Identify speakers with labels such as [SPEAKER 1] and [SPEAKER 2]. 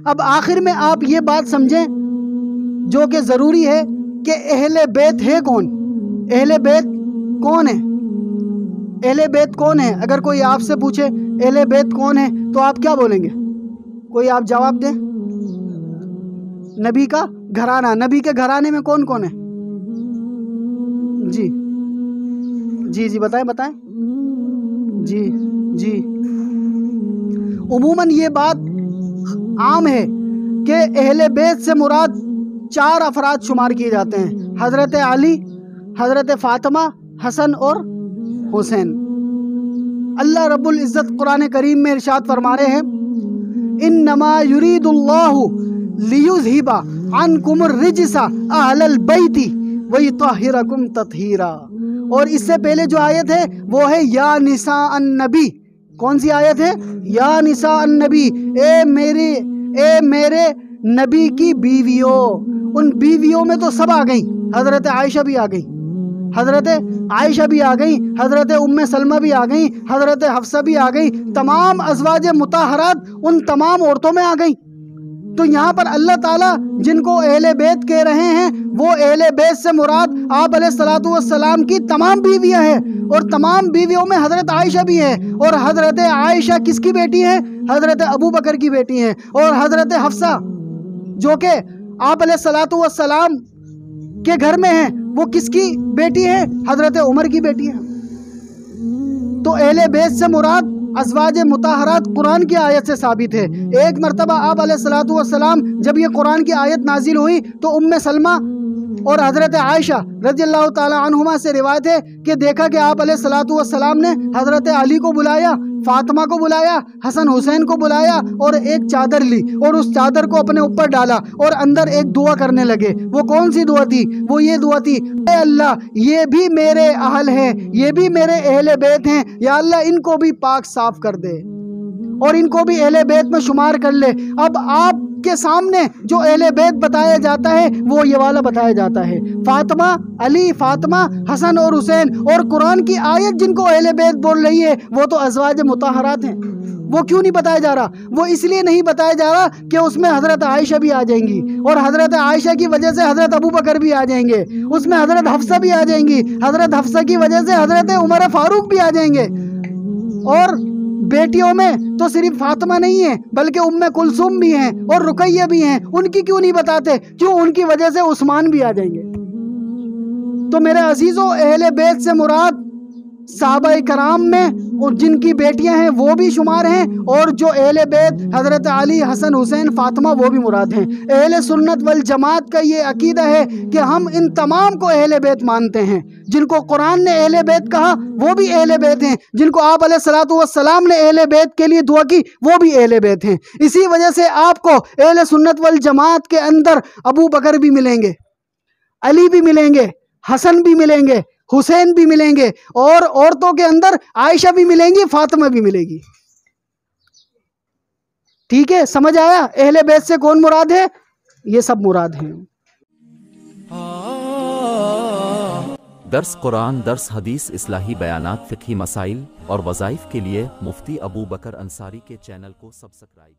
[SPEAKER 1] اب آخر میں آپ یہ بات سمجھیں جو کہ ضروری ہے کہ اہل بیت ہے کون؟ اہل بیت کون ہے؟ اہل بیت کون ہے؟ اگر کوئی آپ سے پوچھے اہل بیت کون ہے تو آپ کیا بولیں گے؟ کوئی آپ جواب دیں۔ نبی کا گھرانہ، نبی کے گھرانے میں کون کون ہے؟ جی جی جی بتائیں بتائیں۔ جی جی عموماً یہ بات عام ہے کہ اہل بیت سے مراد 4 افراد شمار کیے جاتے ہیں: حضرت علی، حضرت فاطمہ، حسن اور حسین۔ اللہ رب العزت قرآن کریم میں ارشاد فرما رہے ہیں: انما یرید اللہ لیذہب عنکم الرجس اہل البیت ویطہرکم تطہیرا۔ اور اس سے پہلے جو آیت ہے وہ ہے یا نساء النبی۔ کون سی آیت ہے؟ یا نساء النبی، اے میرے نبی کی بیویوں۔ ان بیویوں میں تو سب آ گئیں، حضرت عائشہ بھی آ گئیں، حضرت عائشہ بھی آ گئیں، حضرت ام سلمہ بھی آ گئیں، حضرت حفصہ بھی آ گئیں، تمام ازواج مطہرات ان تمام عورتوں میں آ گئیں۔ تو یہاں پر اللہ تعالیٰ جن کو اہل بیت کہہ رہے ہیں وہ اہل بیت سے مراد آپ علیہ الصلوۃ والسلام کی تمام بیویاں ہیں، اور تمام بیویوں میں حضرت عائشہ بھی ہے۔ اور حضرت عائشہ کس کی بیٹی ہے؟ حضرت ابو بکر کی بیٹی ہیں۔ اور حضرت حفصہ جو کہ آپ علیہ الصلوۃ والسلام کے گھر میں ہیں وہ کس کی بیٹی ہے؟ حضرت عمر کی بیٹی ہے۔ تو اہل بیت سے مراد ازواج مطہرات قرآن کی آیت سے ثابت ہے۔ ایک مرتبہ آپ علیہ الصلوۃ والسلام جب یہ قرآن کی آیت نازل ہوئی تو ام سلمہ اور حضرت عائشہ رضی اللہ تعالی عنہما سے روایت ہے کہ دیکھا کہ آپ علیہ الصلوۃ والسلام نے حضرت علی کو بلایا، فاطمہ کو بلایا، حسن حسین کو بلایا، اور ایک چادر لی اور اس چادر کو اپنے اوپر ڈالا اور اندر ایک دعا کرنے لگے۔ وہ کون سی دعا تھی؟ وہ یہ دعا تھی: اے اللہ یہ بھی میرے اہل ہیں، یہ بھی میرے اہل بیت ہیں، یا اللہ ان کو بھی پاک صاف کر دے اور ان کو بھی اہل بیت میں شمار کر لے۔ اب آپ کے سامنے جو اہل بیت بتایا جاتا ہے وہ یہ والا بتایا جاتا ہے: فاطمہ، علی، فاطمہ، حسن اور حسین۔ اور قرآن کی آیت جن کو اہل بیت بول رہی ہے وہ تو ازواج مطہرات ہیں۔ وہ کیوں نہیں بتایا جا رہا؟ وہ اس لیے نہیں بتایا جا رہا کہ اس میں حضرت عائشہ بھی آ جائیں گی، اور حضرت عائشہ کی وجہ سے حضرت ابو بکر بھی آ جائیں گے، اس میں حضرت حفصہ بھی آ جائیں گی، حضرت حفصہ کی وجہ سے حضرت عمر فاروق بھی آ جائیں گے۔ اور بیٹیوں میں تو صرف فاطمہ نہیں ہے بلکہ ام کلثوم بھی ہیں اور رقیہ بھی ہیں، ان کی کیوں نہیں بتاتے؟ کیوں ان کی وجہ سے عثمان بھی آ جائیں گے۔ تو میرے عزیزوں، اہل بیت سے مراد صحابہ کرام میں اور جن کی بیٹیاں ہیں وہ بھی شمار ہیں، اور جو اہل بیت حضرت علی، حسن، حسین، فاطمہ وہ بھی مراد ہیں۔ اہل سنت والجماعت کا یہ عقیدہ ہے کہ ہم ان تمام کو اہل بیت مانتے ہیں۔ جن کو قرآن نے اہل بیت کہا وہ بھی اہل بیت ہیں، جن کو آپ علیہ الصلوۃ والسلام نے اہل بیت کے لیے دعا کی وہ بھی اہل بیت ہیں۔ اسی وجہ سے آپ کو اہل سنت والجماعت کے اندر ابو بکر بھی ملیں گے، علی بھی ملیں گے، حسن بھی ملیں گے، حسین بھی ملیں گے، اور عورتوں کے اندر عائشہ بھی ملیں گی، فاطمہ بھی ملے گی۔ ٹھیک ہے، سمجھ آیا اہل بیت سے کون مراد ہے؟ یہ سب مراد ہیں۔
[SPEAKER 2] درس قرآن، درس حدیث، اصلاحی بیانات، فقہی مسائل اور وظائف کے لیے مفتی ابو بکر انصاری کے چینل کو سبسکرائب